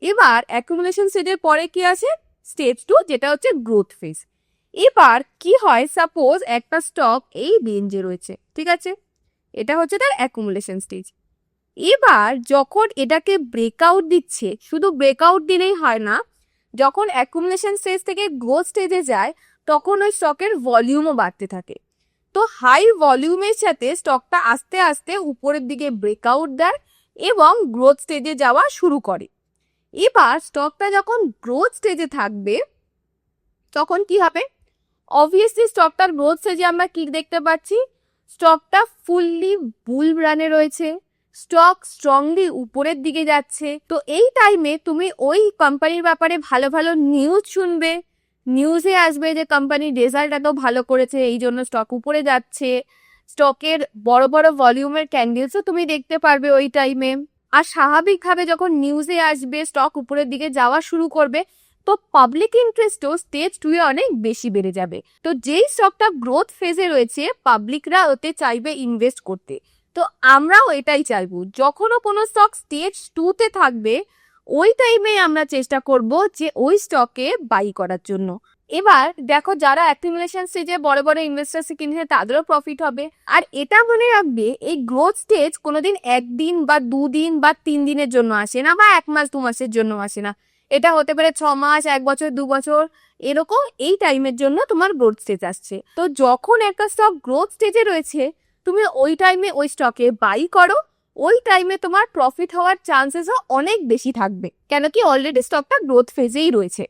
এবার অ্যাকুমুলেশন স্টেজের পরে কি আছে, স্টেজ 2, যেটা হচ্ছে গ্রোথ ফেজ। এবার কি হয়, সাপোজ একটা স্টক এই রেঞ্জে রয়েছে, ঠিক আছে, এটা হচ্ছে তার অ্যাকুমুলেশন স্টেজ। এবার যখন এটাকে ব্রেকআউট দিচ্ছে, শুধু ব্রেকআউট দিলেই হয় না, যখন অ্যাকুমুলেশন স্টেজ থেকে গ্রোথ স্টেজে যায় তখন ওই স্টকের ভলিউমও বাড়তে থাকে। তো হাই ভলিউমের সাথে স্টকটা আস্তে আস্তে উপরের দিকে ব্রেকআউট দেয় এবং গ্রোথ স্টেজে যাওয়া শুরু করে। এবার স্টকটা যখন গ্রোথ স্টেজে থাকবে তখন কি হবে, অবভিয়াসলি স্টকটার গ্রোথ স্টেজে আমরা কি দেখতে পাচ্ছি, স্টকটা ফুললি বুল রানে রয়েছে, স্টক স্ট্রংলি উপরের দিকে যাচ্ছে। তো এই টাইমে তুমি ওই কোম্পানির ব্যাপারে ভালো ভালো নিউজ শুনবে, নিউজে আসবে যে কোম্পানির রেজাল্ট এত ভালো করেছে এই জন্য স্টক উপরে যাচ্ছে, স্টকের বড় বড় ভলিউমের ক্যান্ডেলসও তুমি দেখতে পারবে ওই টাইমে। আর স্বাভাবিকভাবে যখন নিউজে আসবে স্টক উপরের দিকে যাওয়া শুরু করবে, তো পাবলিক ইন্টারেস্টও স্টেজ 2 এ অনেক বেশি বেড়ে যাবে। তো যেই স্টকটা গ্রোথ ফেজে রয়েছে পাবলিকরা ওতে চাইবে ইনভেস্ট করতে। তো আমরাও এটাই চাইবো, যখনও কোনো স্টক স্টেজ 2 তে থাকবে ওই টাইমে আমরা চেষ্টা করব যে ওই স্টকে বাই করার জন্য। এবার দেখো, যারা অ্যাকুমুলেশন স্টেজে বড় বড় ইনভেস্টার্স কিনেছে তাদেরও প্রফিট হবে। আর এটা মনে রাখবে, এই গ্রোথ স্টেজ কোনোদিন একদিন বা 2 দিন বা 3 দিনের জন্য আসে না, বা 1 মাস 2 মাসের জন্য আসে না। এটা হতে পারে 6 মাস, 1 বছর, 2 বছর, এরকম এই টাইমের জন্য তোমার গ্রোথ স্টেজ আসছে। তো যখন একটা স্টক গ্রোথ স্টেজে রয়েছে তুমি ওই টাইমে ওই স্টকে বাই করো, ওই টাইমে তোমার প্রফিট হওয়ার চান্সেসও অনেক বেশি থাকবে, কেন কি অলরেডি স্টকটা গ্রোথ ফেজেই রয়েছে।